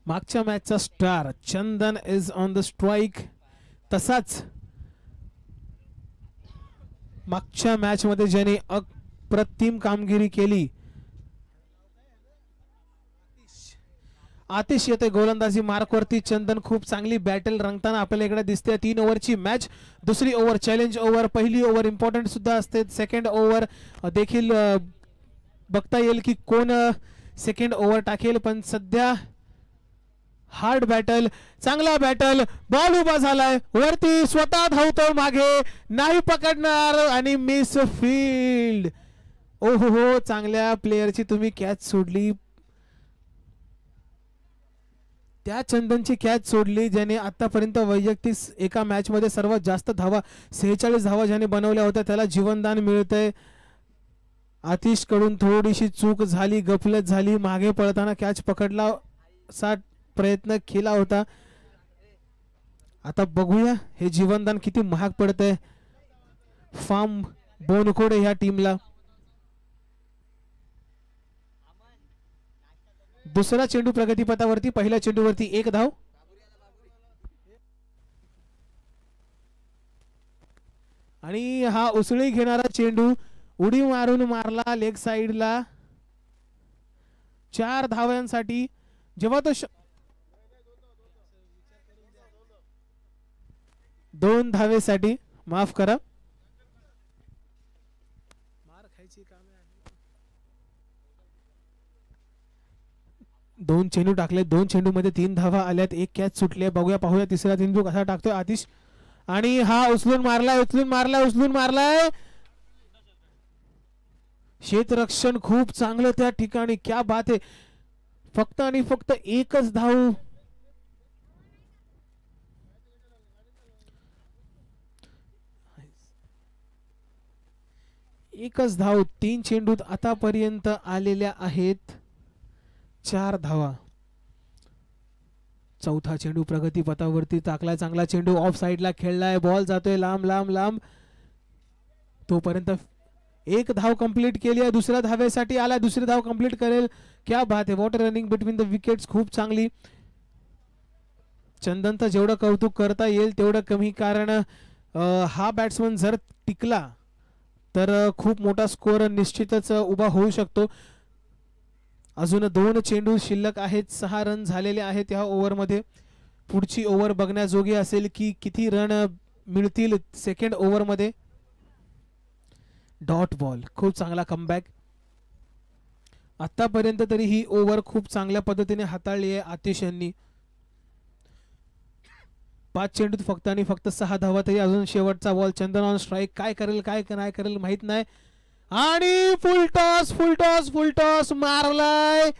मागच्या मॅचचा star Chandan is on the strike. तसाच मागच्या मॅच मध्ये ज्याने अप्रतिम कामगिरी केली आतिश येते गोलंदाजी मार्क वरती. चंदन खूप चांगली बॅटल रंगताना आपल्याला इकडे दिसते. 3 ओव्हरची मॅच. दुसरी ओव्हर चॅलेंज ओव्हर, पहिली ओव्हर इम्पॉर्टंट सुद्धा असते. सेकंड ओव्हर देखील बघता येईल की कोण सेकंड ओव्हर टाकेल. पण सध्या हार्ड बॅटल, चांगला बॅटल. बॉल उभा झालाय वरती, स्वतः धावतो मागे, नाही पकडणार आणि मिस फील्ड. ओहो, चांगल्या प्लेयरची तुम्ही कॅच सोडली. त्या चंदनची कॅच सोडली ज्याने आतापर्यंत वैयक्तिक एका मॅच मध्ये सर्वात जास्त धावा 46 धावा ज्याने बनवल्या होत्या त्याला जीवनदान मिळतंय. आतिश कडून थोडीशी चूक झाली, गफलत झाली. मागे पळताना कॅच पकडला सा प्रयत्न केला होता. आता बघूया हे जीवनदान किती महाग पडतंय फार्म बोनखोडे ह्या टीमला. दुसरा चेंडू प्रगतीपथावरती, पहिल्या चेंडूवरती 1 धाव. आणि हा उसळी घेणारा चेंडू उडी मारून मारला लेग साइडला 4 धाव्यांसाठी. जेव्हा तो 2 धावेसाठी, माफ करा. मार खायची काम आहे. 2 चेंडू टाकले, 2 चेंडू मध्ये 3 धावा आल्यात, 1 कॅच सुटले. बघूया पाहूया तिसरा चेंडू कसा टाकतोय आतिश. आणि हा उचलून मारलाय, उचलून मारलाय, उचलून मारलाय. क्षेत्ररक्षण खूप चांगलं त्या ठिकाणी. क्या बात आहे. फक्त आणि फक्त 1च धाव. एकच धाव 3 चेंडूत आतापर्यंत आलेल्या आहेत. 4 धावा. चौथा चेंडू प्रगतीपथावरती टाकलाय, चांगला चेंडू ऑफ साइडला खेळलाय. बॉल जातोय लांब लांब लांब. तोपर्यंत 1 धाव कंप्लीट केली आहे. दुसऱ्या धावेसाठी आला, दुसरी धाव कंप्लीट करेल. क्या बात आहे. Water running between the wickets खूप चांगली. चंदनचं जेवढं कौतुक करता येईल तेवढं कमी, कारण हा बॅट्समन जर टिकला तर खूप मोठा स्कोअर निश्चितच उभा होऊ शकतो. अजून 2 चेंडू शिल्लक आहेत. 6 रन झालेले आहेत या ओव्हरमध्ये. पुढची ओव्हर बघण्याजोगी असेल की किती रन मिळतील सेकंड ओव्हरमध्ये. डॉट बॉल, खूप चांगला कमबॅक. आतापर्यंत तरी ही ओव्हर खूप चांगल्या पद्धतीने हाताळली आहे आतिश यांनी. 5 चेंडूत फक्त आणि फक्त 6 धावा. तरी अजून शेवटचा बॉल. Chandan on strike. काय करेल काय नाही करेल माहित नाही. आणि full toss, full toss, full toss मारलाय.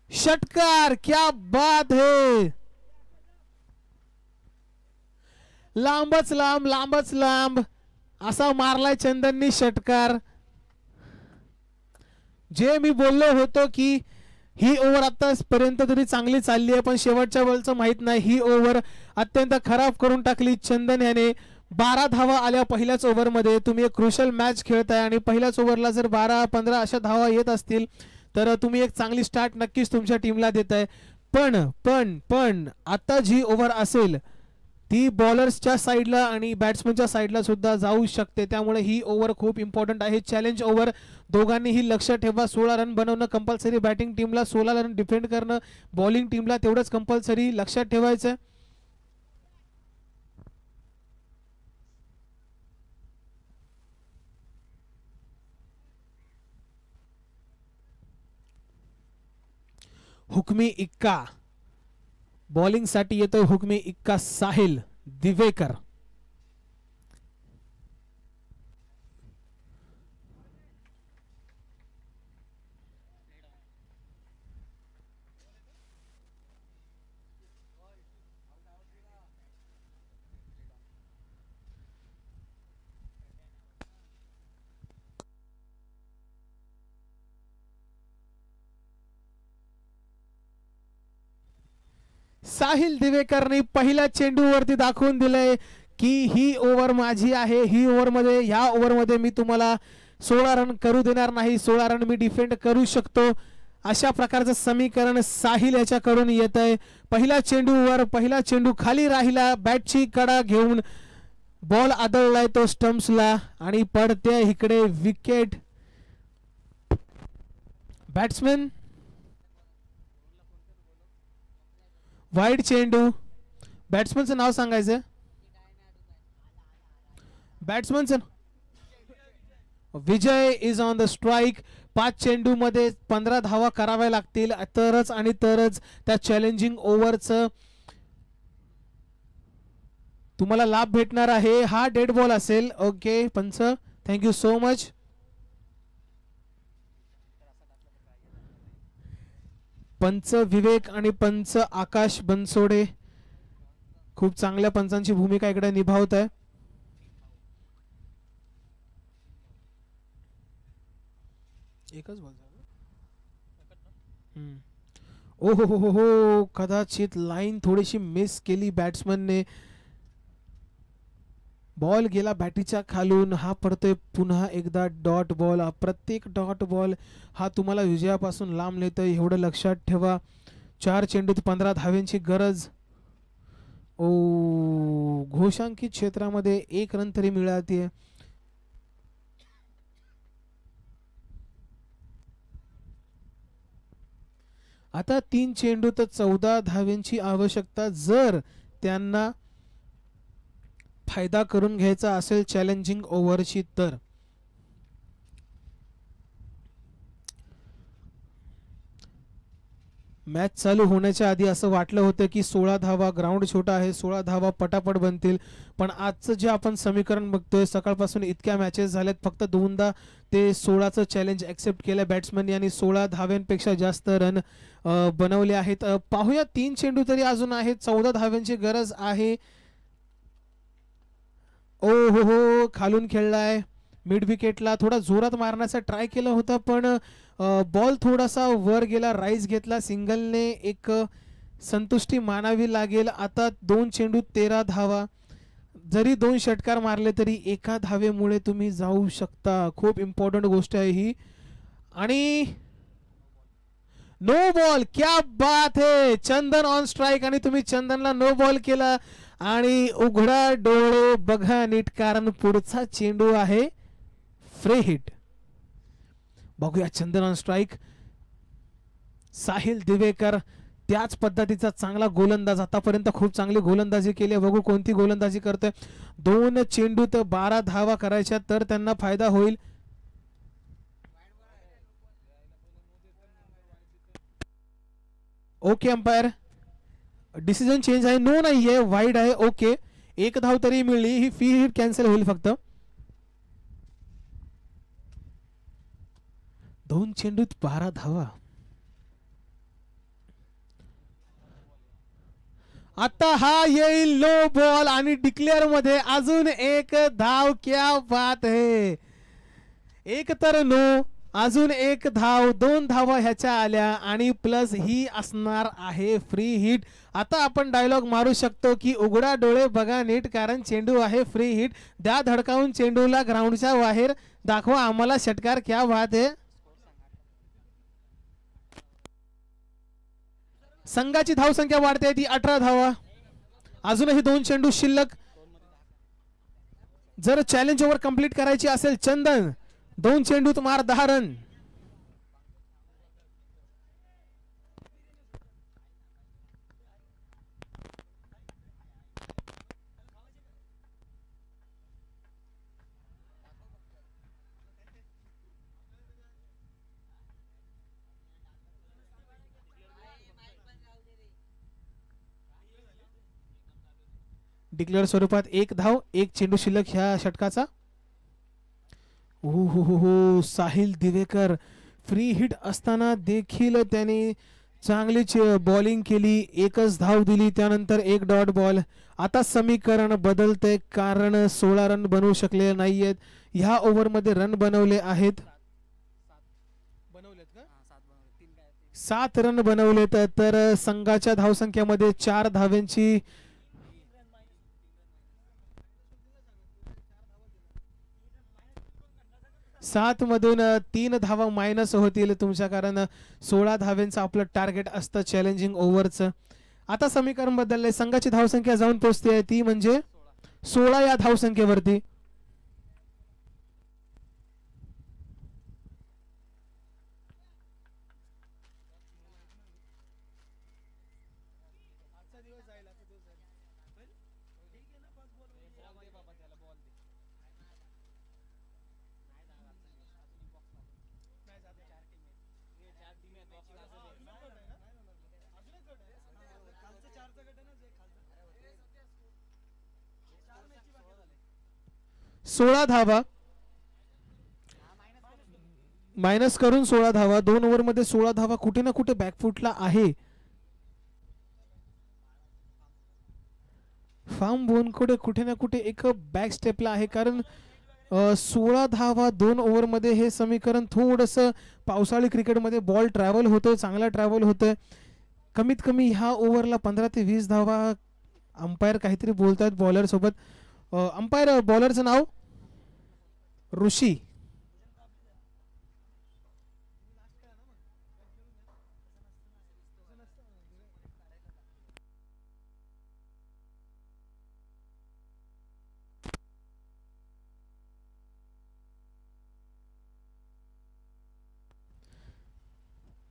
षटकार. क्या बात है. लांबच लांब, लांबच लांब असा मारलाय चंदननी षटकार. जे मी बोललो होतो की ही ओव्हर आतापर्यंत तरी चांगली चालली आहे, पण शेवटच्या बॉलचं माहित नाही. ही ओव्हर अत्यंत खराब करून टाकली चंदन याने. 12 धावा आल्या पहिल्याच ओव्हरमध्ये. तुम्ही एक क्रुशल मॅच खेळताय आणि पहिल्याच ओव्हरला जर 12-15 अशा धावा येत असतील तर तुम्ही एक चांगली स्टार्ट नक्कीच तुमच्या टीमला देताय. पण आता जी ओव्हर असेल ती बॉलर्सच्या साईडला आणि बॅट्समनच्या साईडला सुद्धा जाऊ शकते. त्यामुळे ही ओव्हर खूप इम्पॉर्टंट आहे. Challenge over. दोघांनीही लक्ष ठेवा. 16 रन बनवणं कंपल्सरी. बॅटिंग टीमला 16 रन डिफेंड करणं, बॉलिंग टीमला तेवढंच कंपल्सरी. लक्षात ठेवायचं. हुकमी इक्का. बॉलिंग साठी येतोय हुकमी इक्का साहिल दिवेकर. साहिल दिवेकरने पहिल्या चेंडूवरती दाखवून दिलंय की ही ओव्हर माझी आहे. ही ओव्हरमध्ये, ह्या ओव्हरमध्ये मी तुम्हाला 16 रन करू देणार नाही. 16 रन मी डिफेंड करू शकतो. अशा प्रकारचं समीकरण साहिल याच्याकडून येत आहे. पहिला चेंडू खाली राहिला, बॅटची कडा घेऊन बॉल आदळलाय तो स्टंप्सला आणि पडते इकडे विकेट. बॅट्समॅन वाईड चेंडू. बॅट्समनचं नाव सांगायचं. बॅट्समनचं विजय इज ऑन द स्ट्राइक. 5 चेंडू मध्ये 15 धावा कराव्या लागतील तरच आणि तरच त्या चॅलेंजिंग ओव्हरचं तुम्हाला लाभ भेटणार आहे. हा डेड बॉल असेल. ओके पंच, थँक्यू सो मच. पंच विवेक आणि पंच आकाश बनसोडे खूप चांगल्या पंचांची भूमिका इकडे निभावत आहे. एकच बॉल झाला. ओ हो कदाचित लाईन थोडीशी मिस केली बॅट्समनने. बॉल गेला बॅटीच्या खालून. हा पडतोय पुन्हा एकदा डॉट बॉल. प्रत्येक डॉट बॉल हा तुम्हाला विजयापासून लांब नेतोय एवढं लक्षात ठेवा. 4 चेंडूत 15 धाव्यांची गरज. ओ घोषांकित क्षेत्रामध्ये 1 रन तरी मिळाली. आता 3 चेंडूत 14 धाव्यांची आवश्यकता जर त्यांना फायदा करून घ्यायचा असेल चॅलेंजिंग ओव्हरची तर. मॅच चालू होण्याच्या आधी असं वाटलं होतं की 16 धावा, ग्राउंड छोटा आहे, 16 धावा पटापट बनतील. पण आजचं जे आपण समीकरण बघतोय, सकाळपासून इतक्या मॅचेस झाल्यात, फक्त 2दा ते 16चं चॅलेंज ॲक्सेप्ट केलं बॅट्समन यांनी. 16 धाव्यांपेक्षा जास्त रन बनवले आहेत. पाहूया 3 चेंडू तरी अजून आहेत, 14 धाव्यांची गरज आहे. ओ हो खालून खेळलाय. मिड विकेटला थोडा जोरात मारण्याचा ट्राय केला होता पण बॉल थोडासा वर गेला, राईज घेतला. सिंगलने एक संतुष्टी मानावी लागेल. आता 2 चेंडू 13 धावा. जरी 2 षटकार मारले तरी 1 धावेमुळे तुम्ही जाऊ शकता. खूप इम्पॉर्टंट गोष्ट आहे ही. आणि नो बॉल. क्या बात है. चंदन ऑन स्ट्राइक आणि तुम्ही चंदनला नो बॉल केला आणि उघडा डोळे बघा नीट कारण पुढचा चेंडू आहे फ्री हिट. बघूया चंदन ऑन स्ट्राइक. साहिल दिवेकर त्याच पद्धतीचा चांगला गोलंदाज, आतापर्यंत खूप चांगली गोलंदाजी केली. बघू कोणती गोलंदाजी करतोय. 2 चेंडूत 12 धावा करायच्या तर त्यांना फायदा होईल. ओके अंपायर, डिसिजन चेंज आहे. नो नाहीये, वाईड आहे. ओके 1 धाव तरी मिळली. ही फ्री हिट कॅन्सल होईल फक्त. 2 चेंडूत 12 धावा. आता हा येईल लो बॉल आणि डिक्लेअर मध्ये अजून 1 धाव. क्या बात है. 1 तर नो, अजून 1 धाव, 2 धावा ह्याच्या आल्या आणि प्लस ही असणार आहे फ्री हिट. आता आपण डायलॉग मारू शकतो की उघडा डोळे बघा नीट कारण चेंडू आहे फ्री हिट. द्या धडकावून चेंडूला ग्राउंडच्या बाहेर, दाखवा आम्हाला षटकार. क्या बात है. संघाची धावसंख्या वाढते, ती 18 धावा. अजूनही 2 चेंडू शिल्लक. जर चॅलेंज ओव्हर कंप्लीट करायची असेल चंदन, 2 चेंडूत मार 10 रन. डिक्लेअर स्वरूपात 1 धाव, 1 चेंडू शिल्लक ह्या षटकाचा. हो साहिल दिवेकर फ्री हिट असताना देखील त्याने चांगली बॉलिंग केली. 1च धाव दिली, त्यानंतर 1 डॉट बॉल. आता समीकरण बदलतंय कारण 16 रन बनवू शकले नाहीयेत. ह्या ओव्हरमध्ये रन बनवले आहेत 7 रन बनवलेत. तर संघाच्या धावसंख्येमध्ये 4 धाव्यांची 7 मधून 3 धावा मायनस होतील तुमच्या, कारण 16 धाव्यांचं आपलं टार्गेट असतं चॅलेंजिंग ओव्हरचं. आता समीकरण बदललंय, संघाची धावसंख्या जाऊन पोहोचते ती म्हणजे 16 या धावसंख्येवरती. सोळा धावा मायनस करून 16 धावा, 2 ओव्हर मध्ये 16 धावा कुठे ना कुठे बॅकफुटला आहे. फार्म बोनकडे कुठे ना कुठे एक बॅक स्टेपला आहे, कारण 16 धावा 2 ओव्हर मध्ये हे समीकरण थोडंसं पावसाळी क्रिकेटमध्ये बॉल ट्रॅव्हल होतोय, चांगला ट्रॅव्हल होतोय. कमीत कमी ह्या ओव्हरला 15 ते 20 धावा. अंपायर काहीतरी बोलतात बॉलर सोबत. अंपायर बॉलरचं नाव ऋषी.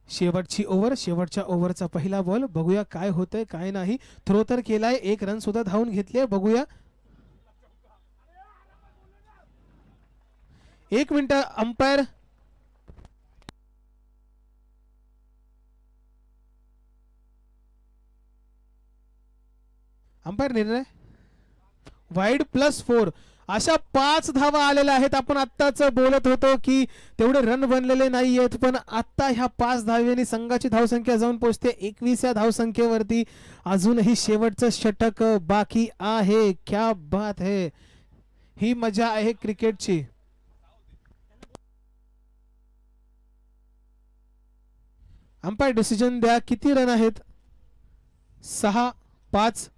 शेवटची ओव्हर, शेवटच्या ओव्हरचा पहिला बॉल. बघूया काय होतंय काय नाही. थ्रो तर केलाय, 1 रन सुद्धा धावून घेतले. बघूया. 1 मिनिट. अंपायर निर्णय वाईड +4. अशा 5 धावा आलेल्या आहेत. आपण आत्ताच बोलत होतो की तेवढे रन बनलेले नाही आहेत, पण आत्ता ह्या 5 धाव्यांनी संघाची धावसंख्या जाऊन पोहोचते 21 या धावसंख्येवरती. अजूनही शेवटचं षटक बाकी आहे. क्या बात है, ही मजा आहे क्रिकेटची. अंपायर डिसिजन द्या, किती रन आहेत? 6, 5.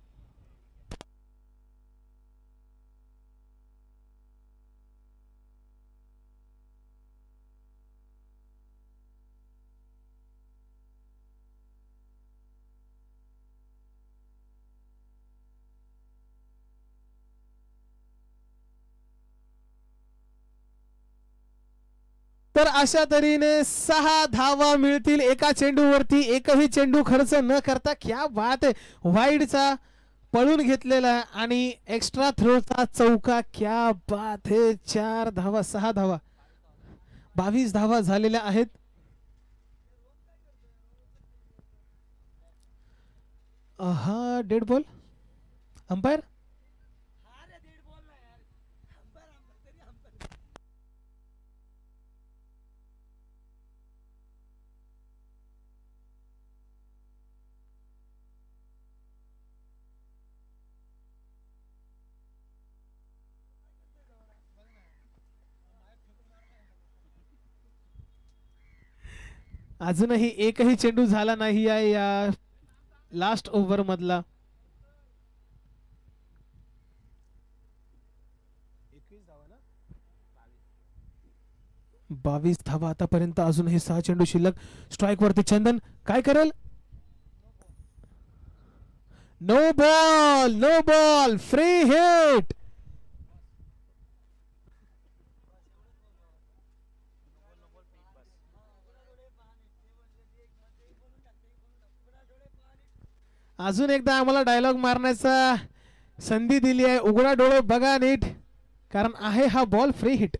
तर अशा तऱ्हेने 6 धावा मिळतील एका चेंडूवरती, एकही चेंडू खर्च न करता. क्या बात आहे. वाईडचा पळून घेतलेला आणि एक्स्ट्रा थ्रोचा चौका. क्या बात है. 4 धावा, 6 धावा, 22 धावा झालेल्या आहेत. हा डेड बॉल. अंपायर अजूनही एकही चेंडू झाला नाही आहे या लास्ट ओव्हर मधला. 22 धावा आतापर्यंत. अजूनही 6 चेंडू शिल्लक. स्ट्राइक वरती चंदन काय करेल? No ball, no ball, free hit. अजून एकदा आम्हाला डायलॉग मारण्याचा संधी दिली आहे. उघडा डोळे बघा नीट, कारण आहे हा बॉल फ्री हिट.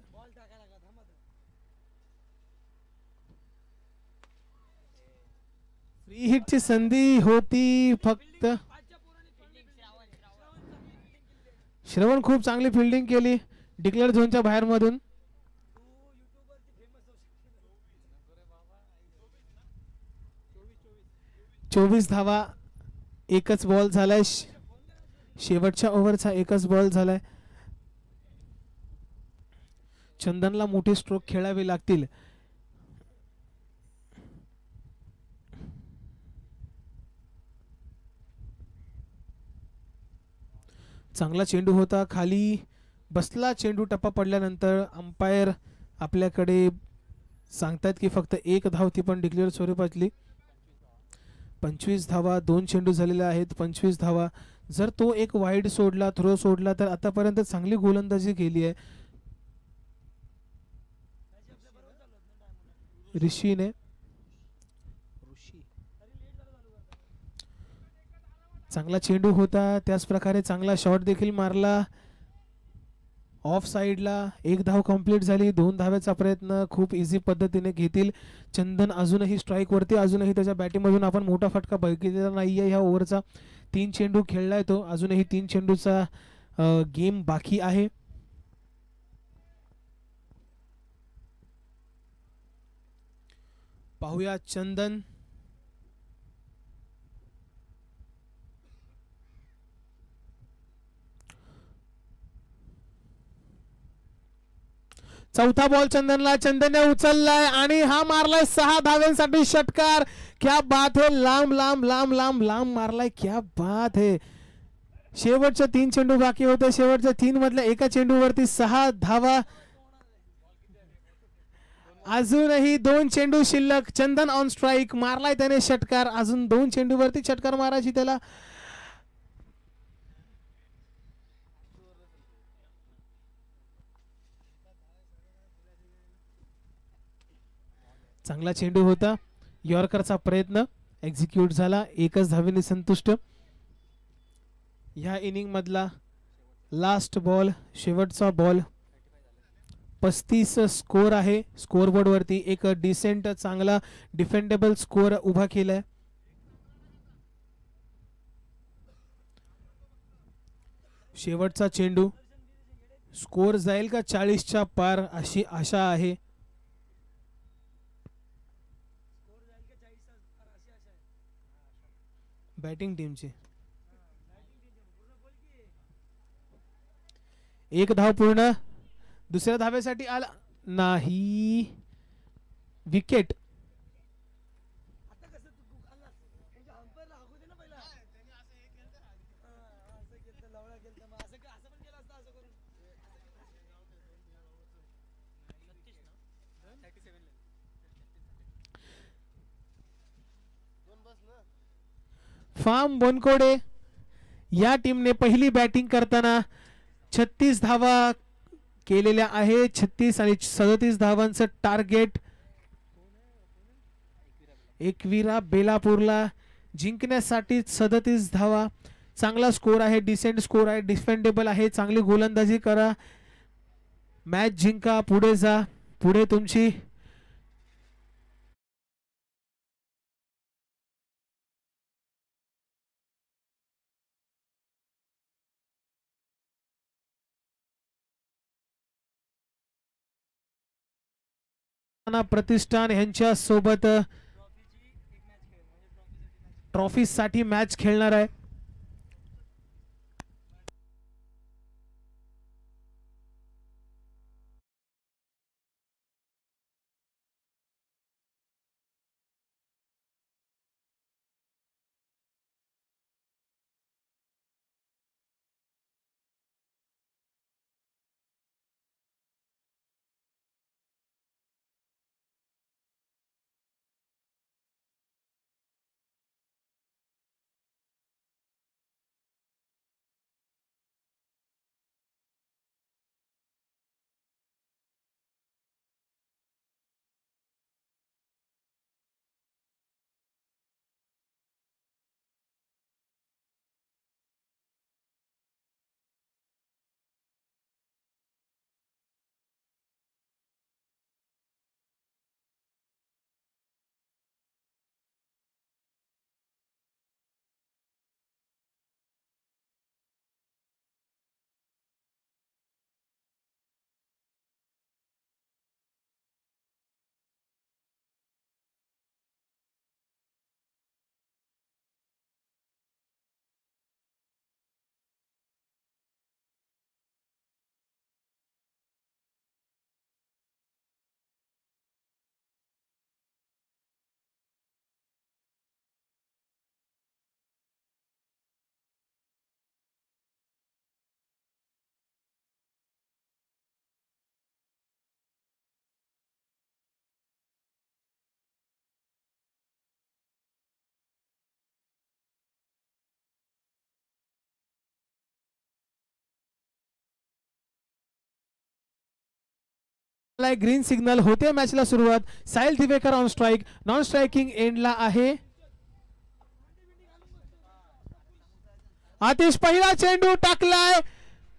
फ्री हिटची संधी होती फक्त. श्रवण खूप चांगली फिल्डिंग केली डिक्लेअर झोनच्या बाहेर मधून. 24 धावा, एकच बॉल झालाय. शेवटच्या ओव्हरचा एकच बॉल झालाय. चंदनला मोठे स्ट्रोक खेळावे लागतील. चांगला चेंडू होता, खाली बसला चेंडू. टप्पा पडल्यानंतर अंपायर आपल्याकडे सांगतात की फक्त एक धाव ती पण डिक्लेअर स्वरूपातली. 25 धावा, 2 चेंडू झालेले आहेत. 25 धावा. जर तो एक वाईड सोडला, थ्रो सोडला तर आतापर्यंत चांगली गोलंदाजी केली आहे ऋषीने. चांगला चेंडू होता, त्याच प्रकारे चांगला शॉट देखील मारला ऑफ साइडला. एक धाव कंप्लीट झाली. 2 धावेचा प्रयत्न खूप इझी पद्धतीने घेतील चंदन. अजूनही स्ट्राईक वरती, अजूनही त्याच्या बॅटिंगमधून आपण मोठा फटका बघितलेला नाहीये ह्या ओव्हरचा. 3 चेंडू खेळलाय तो, अजूनही 3 चेंडूचा गेम बाकी आहे. पाहूया चंदन. चौथा बॉल चंदनला, चंदनने उचललाय आणि हा मारलाय 6 धाव्यांसाठी षटकार. क्या बात है, लांब लांब लांब लांब लांब मारलाय, क्या बात है. शेवटचे 3 चेंडू बाकी होते, शेवटच्या 3 मधल्या एका चेंडूवरती 6 धावा. अजूनही 2 चेंडू शिल्लक. चंदन ऑन स्ट्राईक, मारलाय त्याने षटकार. अजून 2 चेंडूवरती षटकार मारायची त्याला. चांगला चेंडू होता. यॉर्करचा प्रयत्न एक्झिक्यूट झाला. एकच धावेने संतुष्ट. ह्या इनिंग मधला लास्ट बॉल, शेवटचा बॉल. 35 स्कोर आहे स्कोरबोर्ड वरती. एक डिसेंट चांगला डिफेंडेबल स्कोर उभा केलाय. शेवटचा चेंडू. स्कोर जाईल का 40च्या पार अशी आशा आहे. बॅटिंग टीमची. एक धाव पूर्ण. दुसऱ्या धावेसाठी आला नाही. विकेट. फार्म बनकोडे या टीमने पहिली बॅटिंग करताना 36 धावा केलेल्या आहे. 36 आणि 37 धावांचं टार्गेट एकविरा बेलापूरला जिंकण्यासाठी. 37 धावा चांगला स्कोर आहे, डिसेंट स्कोर आहे, डिफेंडेबल आहे. चांगली गोलंदाजी करा, मॅच जिंका, पुढे जा, पुढे तुमची प्रतिष्ठान यांच्या सोबत ट्रॉफी साठी मॅच खेळणार आहे. ग्रीन सिग्नल होते मॅचला सुरुवात. Sahil Divekar on strike, non striking एंडला आहे. आतिश पहिला चेंडू टाकलाय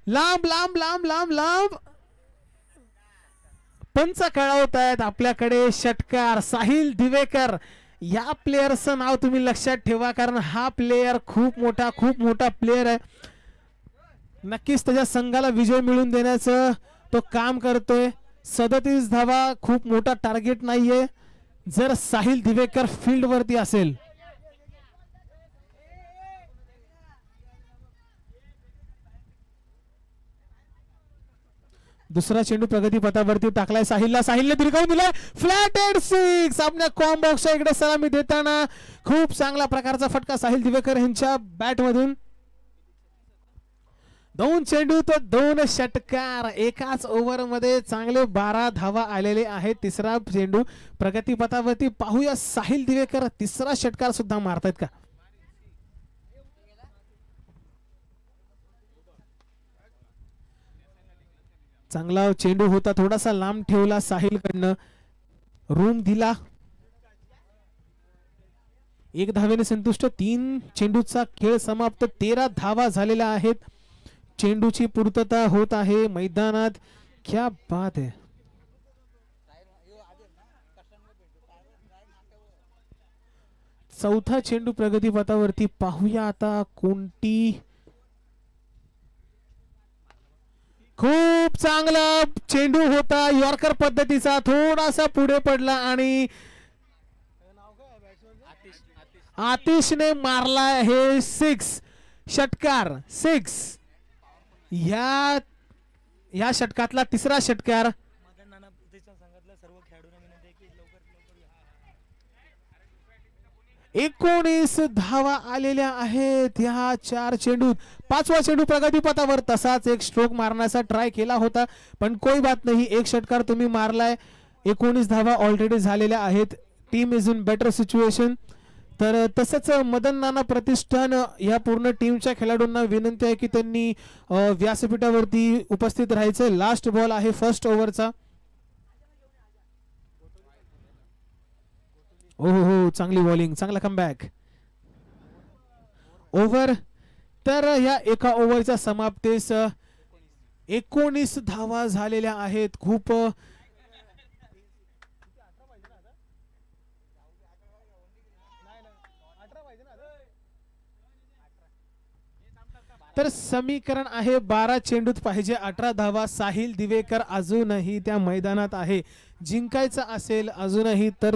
लांब लांब लांब लांब लांब. पंच कळवतायत आपल्याकडे षटकार. साहिल दिवेकर या प्लेयरचं नाव तुम्ही लक्षात ठेवा, कारण हा प्लेयर खूप मोठा प्लेयर आहे. नक्कीच त्याच्या संघाला विजय मिळवून देण्याचं तो काम करतोय. 37 धावा खूप मोठा टार्गेट नाहीये जर साहिल दिवेकर फील्ड वरती असेल. दुसरा चेंडू प्रगती पथावरती टाकलाय साहिलला. साहिलने दीर्घावून दिलाय फ्लॅट एंड सिक्स. आपल्या कॉम्बॉक्सच्या इकडे सलामी देताना खूप चांगला प्रकारचा फटका साहिल दिवेकर यांच्या बॅट मधून. 2 चेंडू तर 2 षटकार एकाच ओव्हर मध्ये. चांगले 12 धावा आलेले आहेत. तिसरा चेंडू प्रगती पथावरती. पाहूया साहिल दिवेकर तिसरा षटकार सुद्धा मारतायत का. चांगला चेंडू होता, थोडासा लांब ठेवला साहिल कडनं, रूम दिला. 1 धावेने संतुष्ट. 3 चेंडूचा खेळ समाप्त. 13 धावा झालेल्या आहेत. चेंडूची पूर्तता होत आहे मैदानात. क्या बात है. चौथा चेंडू प्रगती पथावरती. पाहूया आता कोणती. खूप चांगला चेंडू होता यॉर्कर पद्धतीचा. थोडासा पुढे पडला आणि आतिशने मारला हे 6 षटकार. 6 या षटकातला तिसरा षटकार. 19 धावा आलेल्या आहेत ह्या 4 चेंडूत. 5वा चेंडू प्रगती पथावर. तसाच एक स्ट्रोक मारण्याचा ट्राय केला होता, पण कोई बात नाही. 1 षटकार तुम्ही मारलाय. 19 धावा ऑलरेडी झालेल्या आहेत. Team is in better situation. तर तसंच मदन नाना प्रतिष्ठान या पूर्ण टीमच्या खेळाडूंना विनंती आहे की त्यांनी व्यासपीठावरती उपस्थित राहायचं. लास्ट बॉल आहे फर्स्ट ओव्हरचा. हो चांगली बॉलिंग, चांगला कमबॅक. ओव्हर तर या एका ओव्हरच्या समाप्तीस 19 धावा झालेल्या आहेत. खूप तर समीकरण आहे 12 चेंडूत पाहिजे 18 धावा. साहिल दिवेकर अजूनही त्या मैदानात आहे. जिंकायचं असेल अजूनही तर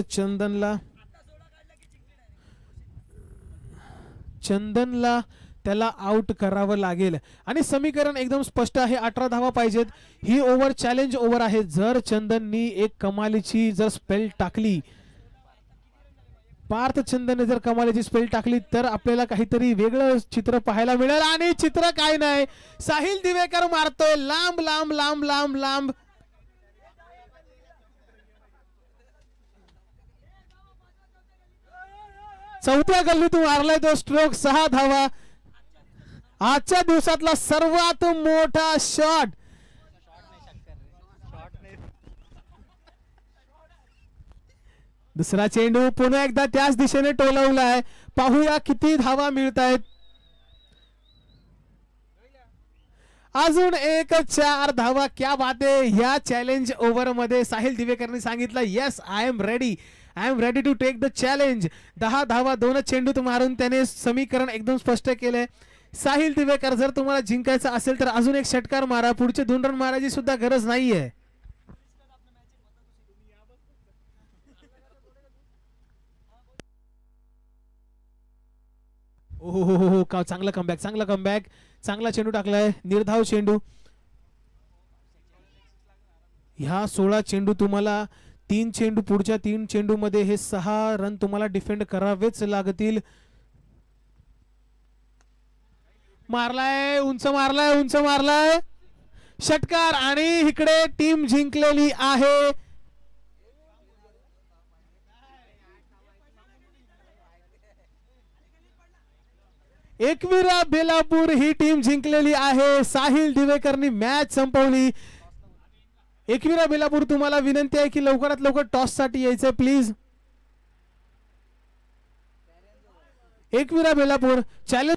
चंदनला त्याला आउट करावं लागेल. आणि समीकरण एकदम स्पष्ट आहे. 18 धावा पाहिजेत. ही ओव्हर चॅलेंज ओव्हर आहे. जर चंदननी एक कमालीची जर स्पेल टाकली, पार्थ चंदनने जर कमालीची स्पेल टाकली तर आपल्याला काहीतरी वेगळं चित्र पाहायला मिळेल. आणि चित्र काय नाही, साहिल दिवेकर मारतोय लांब लांब लांब लांब लांब. चौथ्या गल्लीतून मारलाय तो स्ट्रोक. 6 धावा. आजच्या दिवसातला सर्वात मोठा शॉट. दुसरा चेंडू पुन्हा एकदा त्याच दिशेने टोलवलाय. पाहूया किती धावा मिळत आहेत. अजून एक 4 धावा. क्या बात आहे. ह्या चॅलेंज ओव्हर मध्ये साहिल दिवेकरने सांगितलं yes I am ready to take the challenge. 10 धावा 2 चेंडूत मारून त्याने समीकरण एकदम स्पष्ट केलंय. साहिल दिवेकर जर तुम्हाला जिंकायचं असेल तर अजून एक षटकार मारा. पुढचे 2 रन मारायची सुद्धा गरज नाहीये. हो का चांगला कमबॅक. चांगला चेंडू टाकलाय. निर्धाव चेंडू. ह्या 16 चेंडू तुम्हाला 3 चेंडू पुढच्या 3 चेंडू मध्ये हे 6 रन तुम्हाला डिफेंड करावेच लागतील. उंच मारलाय षटकार. आणि इकडे टीम जिंकलेली आहे. एकविरा बेलापूर ही टीम जिंकलेली आहे. साहिल दिवेकरनी मॅच संपवली. एकविरा बेलापूर तुम्हाला विनंती आहे की लवकरात लवकर टॉस साठी यायचं प्लीज. एकविरा बेलापूर चॅलेंज